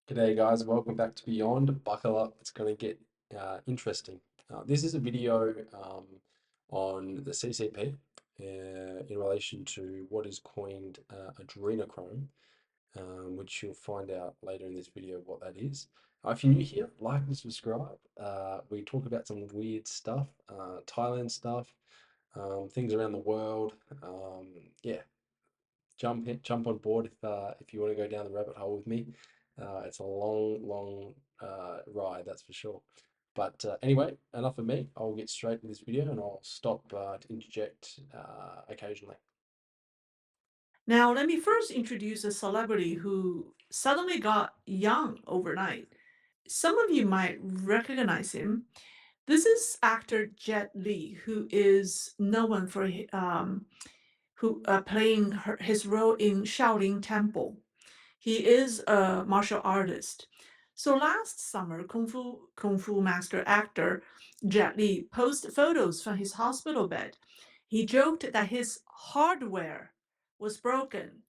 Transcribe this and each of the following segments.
G'day guys, welcome back to Beyond. Buckle up, it's going to get interesting. This is a video on the CCP in relation to what is coined adrenochrome, which you'll find out later in this video what that is. If you're new here, like and subscribe. We talk about some weird stuff, Thailand stuff, things around the world. Yeah, jump on board if you want to go down the rabbit hole with me. It's a long ride, that's for sure. But anyway, enough of me. I'll get straight to this video and I'll stop to interject occasionally. Now, let me first introduce a celebrity who suddenly got young overnight. Some of you might recognize him. This is actor Jet Li, who is known for playing his role in Shaolin Temple. He is a martial artist. So last summer, Kung Fu master actor Jet Li posted photos from his hospital bed. He joked that his hardware was broken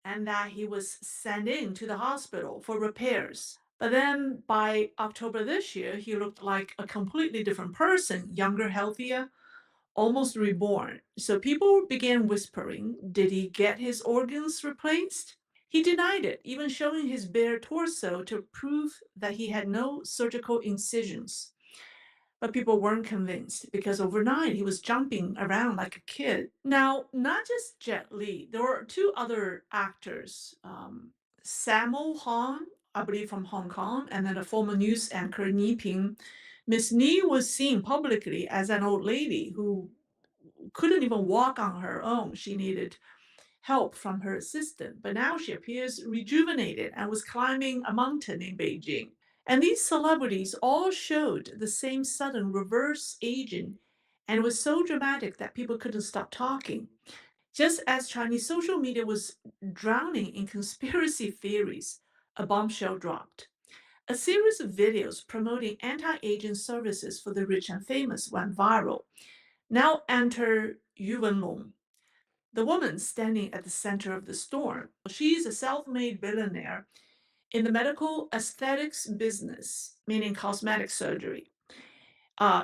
and that he was sent in to the hospital for repairs. But then by October this year, he looked like a completely different person, younger, healthier, almost reborn. So people began whispering, did he get his organs replaced? He denied it, even showing his bare torso to prove that he had no surgical incisions. But people weren't convinced because overnight he was jumping around like a kid. Now, not just Jet Li, there were two other actors, Sammo Hung, I believe from Hong Kong, and then a former news anchor, Ni Ping. Miss Ni was seen publicly as an old lady who couldn't even walk on her own. She needed help from her assistant, but now she appears rejuvenated and was climbing a mountain in Beijing. And these celebrities all showed the same sudden reverse aging, and it was so dramatic that people couldn't stop talking. Just as Chinese social media was drowning in conspiracy theories, a bombshell dropped. A series of videos promoting anti-aging services for the rich and famous went viral. Now enter Yuwen, the woman standing at the center of the storm. She's a self-made billionaire in the medical aesthetics business, meaning cosmetic surgery.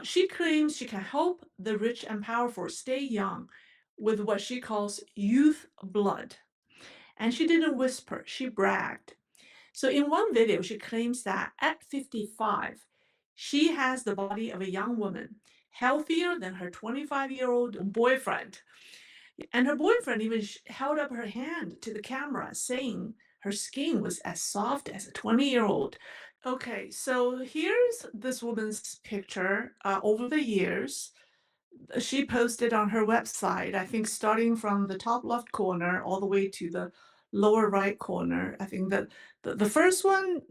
She claims she can help the rich and powerful stay young with what she calls youth blood. And she didn't whisper, she bragged. So in one video, she claims that at 55, she has the body of a young woman, healthier than her 25-year-old boyfriend. And her boyfriend even held up her hand to the camera, saying her skin was as soft as a 20-year-old. Okay, so here's this woman's picture over the years. She posted on her website, I think starting from the top left corner all the way to the lower right corner. I think that the first one,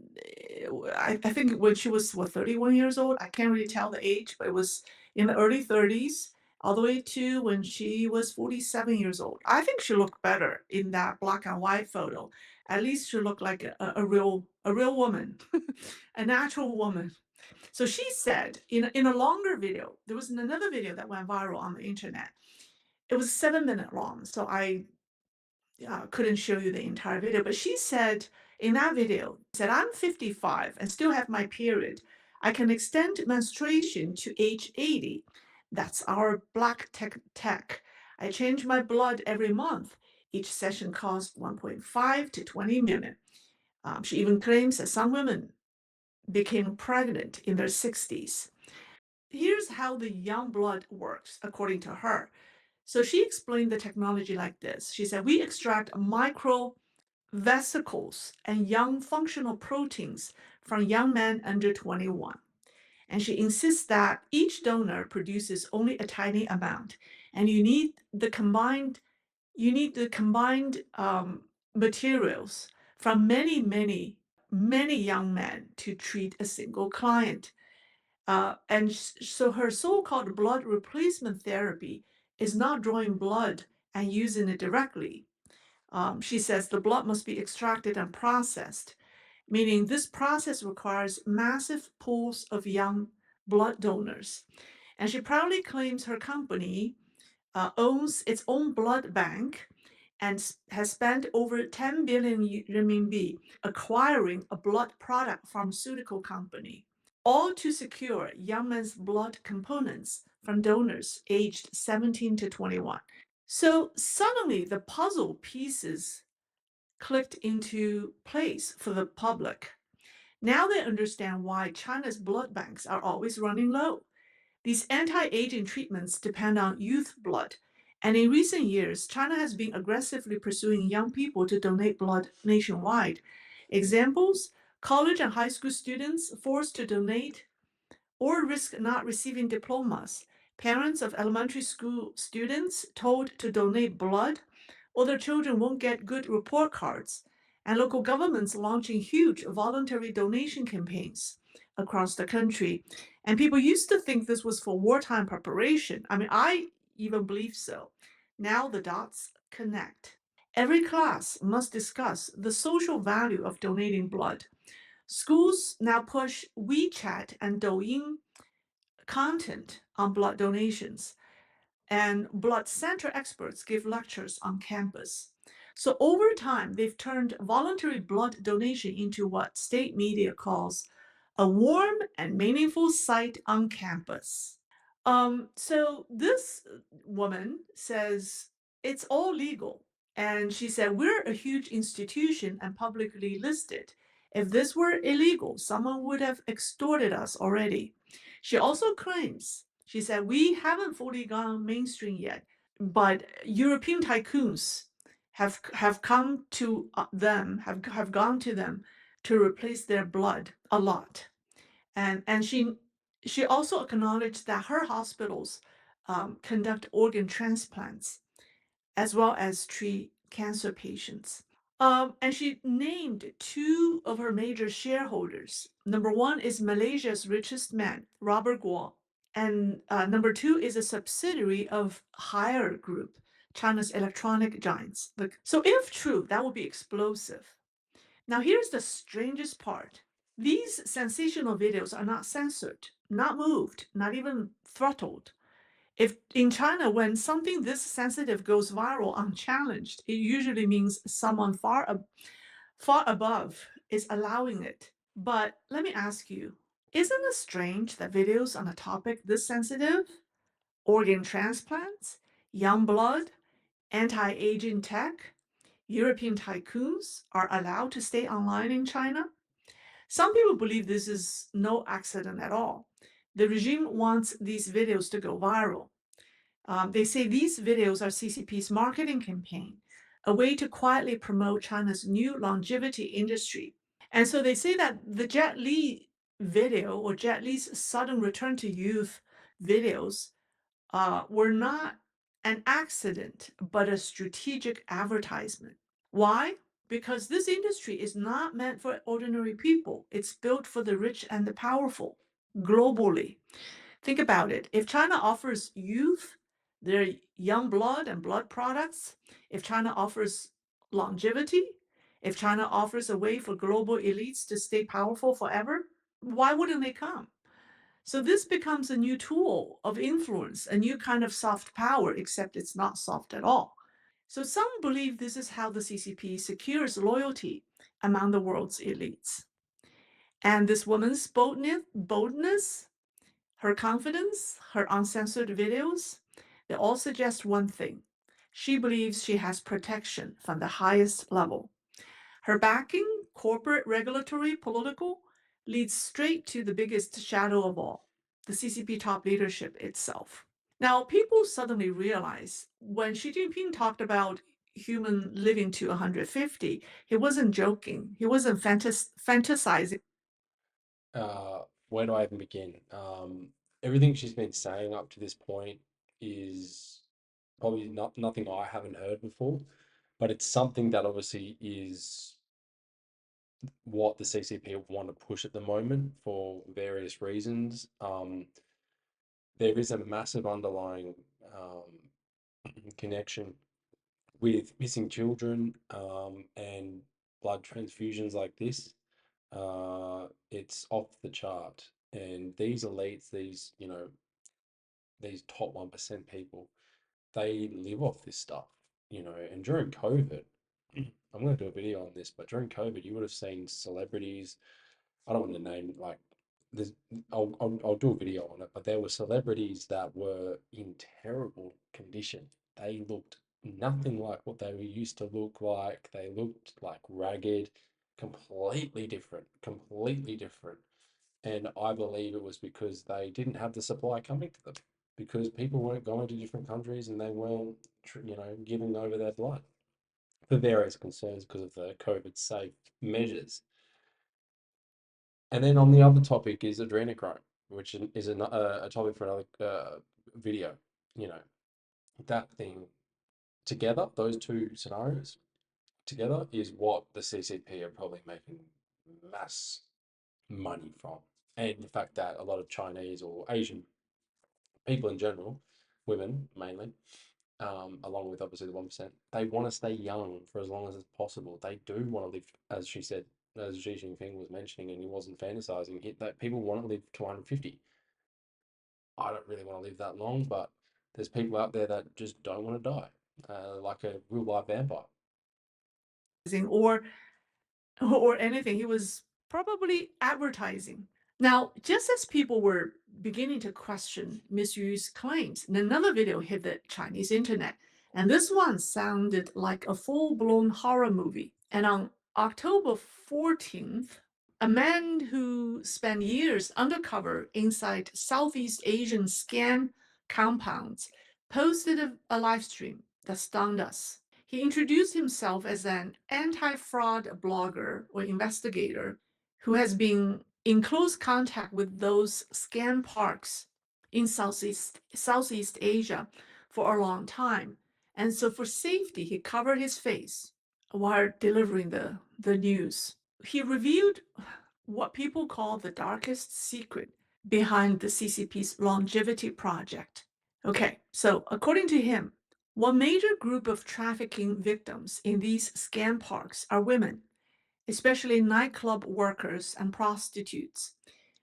I think when she was, what, 31 years old? I can't really tell the age, but it was in the early 30s, all the way to when she was 47 years old. I think she looked better in that black and white photo. At least she looked like a real woman, a natural woman. So she said in a longer video, there was another video that went viral on the internet. It was 7 minute long, so I couldn't show you the entire video. But she said in that video, said, I'm 55 and still have my period. I can extend menstruation to age 80. That's our black tech. I change my blood every month. Each session costs 1.5 to 20 minutes. She even claims that some women became pregnant in their 60s. Here's how the young blood works, according to her. So she explained the technology like this. She said, we extract micro vesicles and young functional proteins from young men under 21. And she insists that each donor produces only a tiny amount, and you need the combined materials from many young men to treat a single client. So her so-called blood replacement therapy is not drawing blood and using it directly. She says the blood must be extracted and processed, meaning this process requires massive pools of young blood donors. And she proudly claims her company owns its own blood bank and has spent over 10 billion renminbi acquiring a blood product pharmaceutical company, all to secure young men's blood components from donors aged 17 to 21. So suddenly the puzzle pieces clicked into place for the public. Now they understand why China's blood banks are always running low. These anti-aging treatments depend on youth blood, and in recent years, China has been aggressively pursuing young people to donate blood nationwide. Examples: college and high school students forced to donate or risk not receiving diplomas, parents of elementary school students told to donate blood or their children won't get good report cards, and local governments launching huge voluntary donation campaigns across the country. And people used to think this was for wartime preparation. I mean, I even believe so. Now the dots connect. Every class must discuss the social value of donating blood. Schools now push WeChat and Douyin content on blood donations, and blood center experts give lectures on campus. So over time, they've turned voluntary blood donation into what state media calls a warm and meaningful sight on campus. So this woman says it's all legal. And she said, we're a huge institution and publicly listed. If this were illegal, someone would have extorted us already. She also claims, she said, we haven't fully gone mainstream yet, but European tycoons have come to them, have gone to them to replace their blood a lot. And she also acknowledged that her hospitals conduct organ transplants as well as treat cancer patients. And she named two of her major shareholders. Number one is Malaysia's richest man, Robert Guo, and number two is a subsidiary of Haier Group, China's electronic giants. So if true, that would be explosive. Now, here's the strangest part. These sensational videos are not censored, not moved, not even throttled. If in China, when something this sensitive goes viral unchallenged, it usually means someone far above is allowing it. But let me ask you, isn't it strange that videos on a topic this sensitive, organ transplants, young blood, anti-aging tech, European tycoons, are allowed to stay online in China? Some people believe this is no accident at all. The regime wants these videos to go viral. They say these videos are CCP's marketing campaign, a way to quietly promote China's new longevity industry. And so they say that the Jet Li video or Jet Li's sudden return to youth videos were not an accident, but a strategic advertisement. Why? Because this industry is not meant for ordinary people. It's built for the rich and the powerful globally. Think about it. If China offers youth their young blood and blood products, if China offers longevity, if China offers a way for global elites to stay powerful forever, why wouldn't they come? So this becomes a new tool of influence, a new kind of soft power, except it's not soft at all. So some believe this is how the CCP secures loyalty among the world's elites. And this woman's boldness, her confidence, her uncensored videos, they all suggest one thing. She believes she has protection from the highest level. Her backing, corporate, regulatory, political, leads straight to the biggest shadow of all, the CCP top leadership itself. Now, people suddenly realize when Xi Jinping talked about human living to 150, he wasn't joking. He wasn't fantasizing. Uh, where do I even begin? Everything she's been saying up to this point is probably nothing I haven't heard before, but it's something that obviously is what the CCP want to push at the moment for various reasons. There is a massive underlying connection with missing children and blood transfusions like this. It's off the chart. And these elites, these top 1% people, they live off this stuff. and during COVID, I'm going to do a video on this, but during COVID, you would have seen celebrities. I don't want to name like there's I'll do a video on it, but there were celebrities that were in terrible condition. They looked nothing like what they were used to look like. They looked like ragged, completely different, completely different. And I believe it was because they didn't have the supply coming to them, because people weren't going to different countries and they weren't, giving over their blood for various concerns because of the COVID safe measures. And then on the other topic is adrenochrome, which is a topic for another video. You know, that thing together, those two scenarios together, is what the CCP are probably making mass money from. And the fact that a lot of Chinese or Asian people in general, women mainly, along with obviously the 1%, they want to stay young for as long as it's possible. They do want to live, as she said, as Xi Jinping was mentioning, and he wasn't fantasizing, that people want to live to 150. I don't really want to live that long, but there's people out there that just don't want to die, like a real life vampire. or or anything. He was probably advertising. Now, just as people were beginning to question Miss Yu's claims, another video hit the Chinese internet, and this one sounded like a full-blown horror movie. And on October 14th, a man who spent years undercover inside Southeast Asian scam compounds posted a live stream that stunned us. He introduced himself as an anti-fraud blogger or investigator who has been in close contact with those scam parks in Southeast Asia for a long time. And so for safety, he covered his face while delivering the news. He revealed what people call the darkest secret behind the CCP's longevity project. Okay, so according to him, one major group of trafficking victims in these scam parks are women, especially nightclub workers and prostitutes.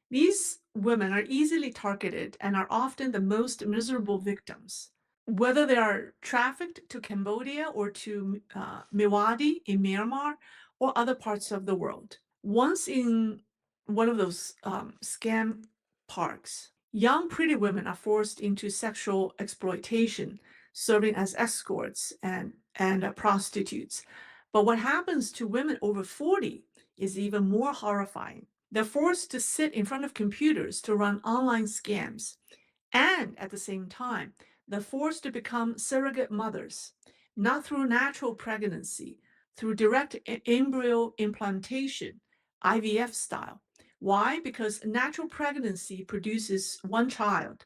These women are easily targeted and are often the most miserable victims. Whether they are trafficked to Cambodia or to Mewadi in Myanmar or other parts of the world. Once in one of those scam parks, young pretty women are forced into sexual exploitation, serving as escorts and prostitutes. But what happens to women over 40 is even more horrifying. They're forced to sit in front of computers to run online scams. And at the same time, they're forced to become surrogate mothers, not through natural pregnancy, through direct embryo implantation, IVF style. Why? Because natural pregnancy produces one child.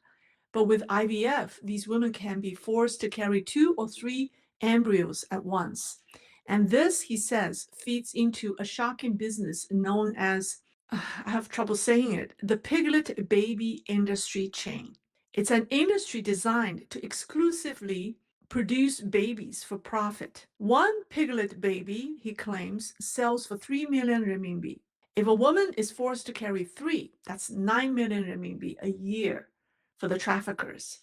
But with IVF, these women can be forced to carry 2 or 3 embryos at once. And this, he says, feeds into a shocking business known as, I have trouble saying it, the piglet baby industry chain. It's an industry designed to exclusively produce babies for profit. One piglet baby, he claims, sells for 3 million renminbi. If a woman is forced to carry 3, that's 9 million renminbi a year for the traffickers.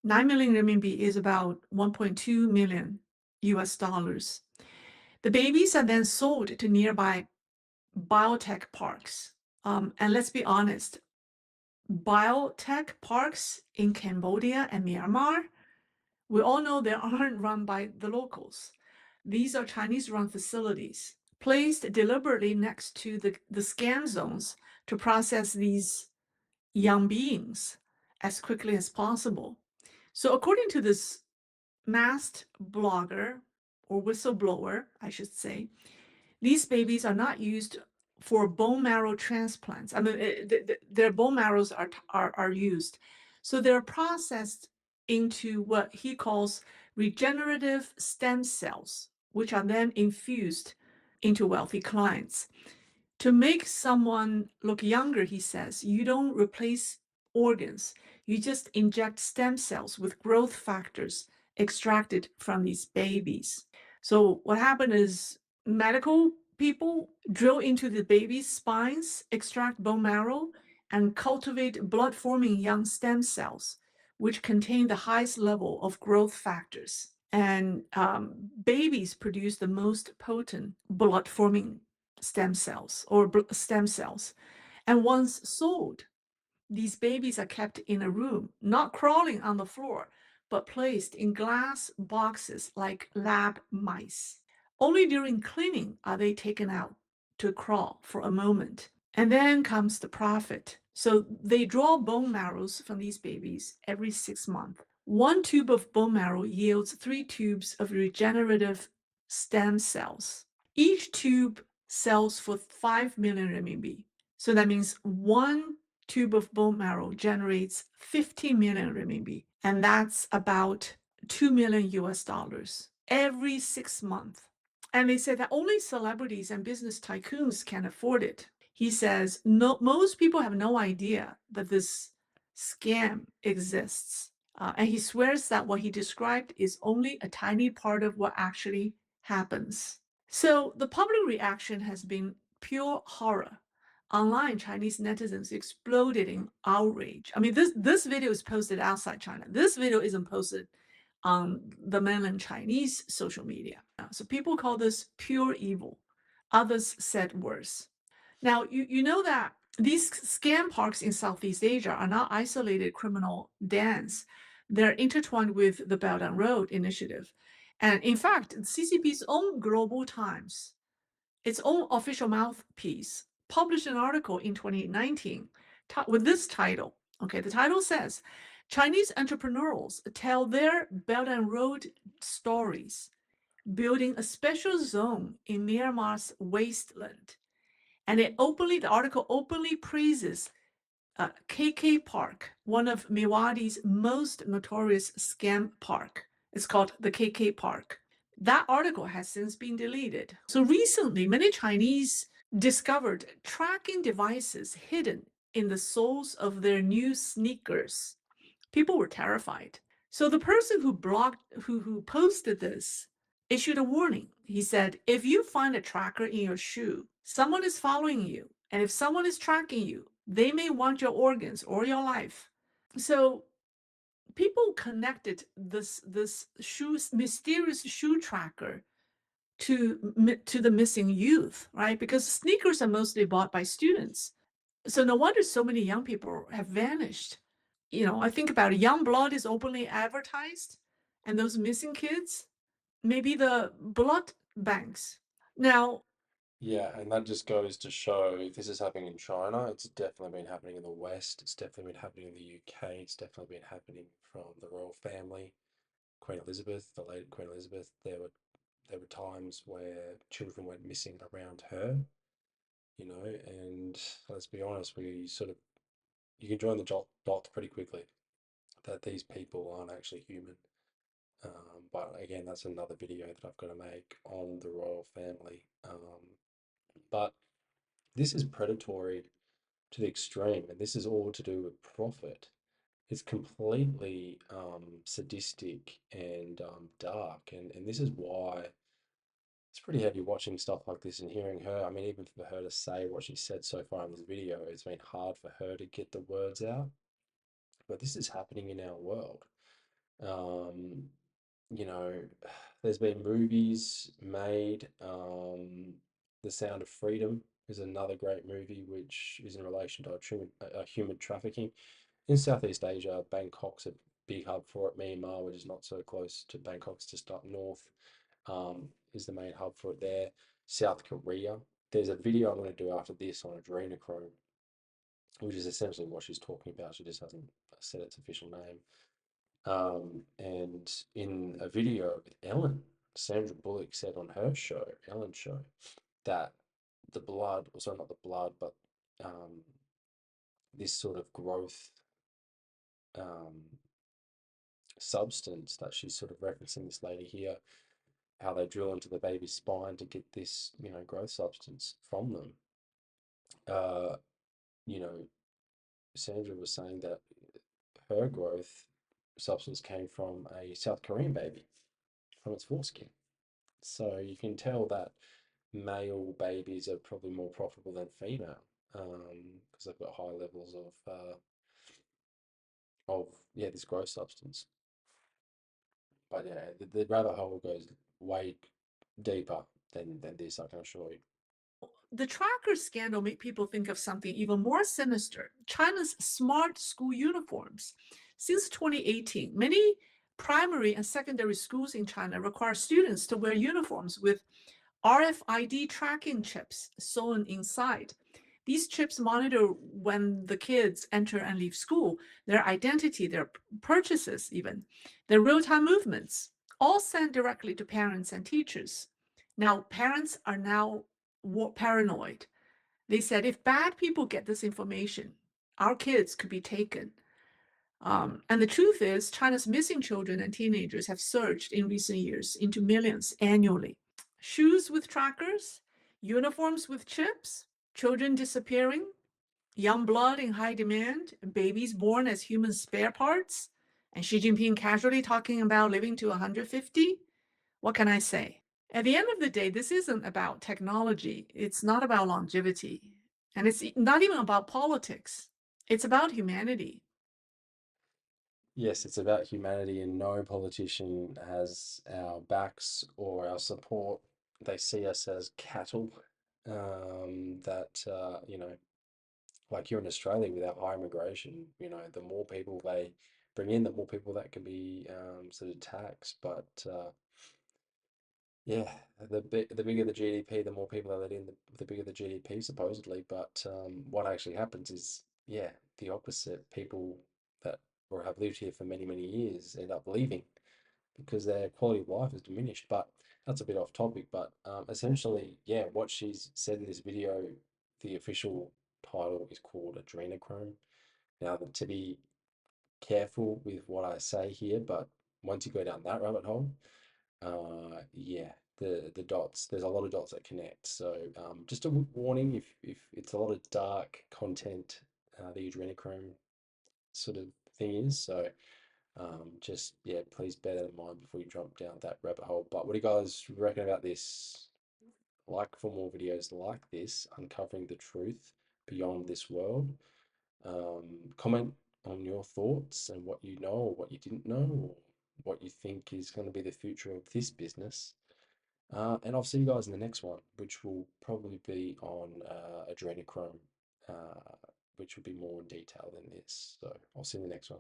9 million renminbi is about 1.2 million US dollars. The babies are then sold to nearby biotech parks. And let's be honest, biotech parks in Cambodia and Myanmar, we all know they aren't run by the locals. These are Chinese-run facilities placed deliberately next to the scam zones to process these young beings as quickly as possible. So according to this masked blogger or whistleblower, I should say, these babies are not used for bone marrow transplants. I mean, their bone marrows are used. So they're processed into what he calls regenerative stem cells, which are then infused into wealthy clients. To make someone look younger, he says, you don't replace organs. You just inject stem cells with growth factors extracted from these babies. So what happened is medical people drill into the baby's spines, extract bone marrow, and cultivate blood-forming young stem cells, which contain the highest level of growth factors. And babies produce the most potent blood forming stem cells or stem cells. And once sold, these babies are kept in a room, not crawling on the floor, but placed in glass boxes like lab mice. Only during cleaning are they taken out to crawl for a moment. And then comes the profit. So they draw bone marrows from these babies every 6 months. One tube of bone marrow yields 3 tubes of regenerative stem cells. Each tube sells for 5 million renminbi. So that means one tube of bone marrow generates 50 million renminbi, and that's about 2 million US dollars every 6 months. And they say that only celebrities and business tycoons can afford it. He says, no, most people have no idea that this scam exists. And he swears that what he described is only a tiny part of what actually happens. So the public reaction has been pure horror. Online, Chinese netizens exploded in outrage. I mean, this video is posted outside China. This video isn't posted on the mainland Chinese social media. So people call this pure evil. Others said worse. Now, you know that these scam parks in Southeast Asia are not isolated criminal dens. They're intertwined with the Belt and Road Initiative. And in fact, CCP's own Global Times, its own official mouthpiece, published an article in 2019 with this title. Okay, the title says, Chinese entrepreneurs tell their Belt and Road stories, building a special zone in Myanmar's wasteland. And the article openly praises KK Park, one of Mewadi's most notorious scam park. It's called the KK Park. That article has since been deleted. So recently, many Chinese discovered tracking devices hidden in the soles of their new sneakers. People were terrified. So the person who posted this issued a warning. He said, if you find a tracker in your shoe, someone is following you. And if someone is tracking you, they may want your organs or your life. So people connected this mysterious shoe tracker to the missing youth, right? Because sneakers are mostly bought by students. So no wonder so many young people have vanished. I think about it, young blood is openly advertised, and those missing kids, maybe the blood banks. Now, Yeah, and that just goes to show if this is happening in China, it's definitely been happening in the West, it's definitely been happening in the UK, it's definitely been happening from the royal family, Queen Elizabeth, the late Queen Elizabeth. There were times where children went missing around her, and let's be honest, you can join the dots pretty quickly that these people aren't actually human. But again, that's another video that I've got to make on the royal family. But this is predatory to the extreme, and this is all to do with profit. It's completely sadistic and dark, and this is why it's pretty heavy watching stuff like this and hearing her. I mean, even for her to say what she said so far in this video, it's been hard for her to get the words out. But this is happening in our world. Um, you know, there's been movies made. The Sound of Freedom is another great movie, which is in relation to human trafficking. In Southeast Asia, Bangkok's a big hub for it. Myanmar, which is not so close to Bangkok, it's just up north, is the main hub for it there. South Korea. There's a video I'm going to do after this on adrenochrome, which is essentially what she's talking about. She just hasn't said its official name. And in a video with Ellen, Sandra Bullock said on her show, Ellen's show, that the blood, or sorry, not the blood, but this sort of growth um, substance that she's sort of referencing, this lady here, how they drill into the baby's spine to get this, growth substance from them. Uh, you know, Sandra was saying that her growth substance came from a South Korean baby, from its foreskin. So you can tell that male babies are probably more profitable than female, because they've got high levels of yeah, this growth substance. But yeah, the rabbit hole goes way deeper than this, I can assure you. The tracker scandal made people think of something even more sinister: China's smart school uniforms. Since 2018, many primary and secondary schools in China require students to wear uniforms with RFID tracking chips sewn inside. These chips monitor when the kids enter and leave school, their identity, their purchases, even their real time movements, all sent directly to parents and teachers. Now, parents are now paranoid. They said if bad people get this information, our kids could be taken. And the truth is, China's missing children and teenagers have surged in recent years into millions annually. Shoes with trackers, uniforms with chips, children disappearing, young blood in high demand, babies born as human spare parts, and Xi Jinping casually talking about living to 150. What can I say? At the end of the day, this isn't about technology. It's not about longevity. And it's not even about politics. It's about humanity. Yes, it's about humanity, and no politician has our backs or our support. They see us as cattle. Like here in Australia, with our high immigration, the more people they bring in, the more people that can be sort of taxed. But yeah, the bigger the GDP, the more people they let in, the bigger the GDP supposedly. But what actually happens is, yeah, the opposite. People that or have lived here for many, many years end up leaving because their quality of life is diminished. But that's a bit off topic. But essentially, yeah, what she's said in this video, the official title is called adrenochrome. Now, to be careful with what I say here, but once you go down that rabbit hole, yeah, the dots, there's a lot of dots that connect. So just a warning, if it's a lot of dark content, the adrenochrome sort of thing is. So just yeah, please bear that in mind before you jump down that rabbit hole. But what do you guys reckon about this? Like for more videos like this, uncovering the truth beyond this world. Comment on your thoughts and what you know or what you didn't know, or what you think is going to be the future of this business. And I'll see you guys in the next one, which will probably be on adrenochrome, which will be more in detail than this. So I'll see you in the next one.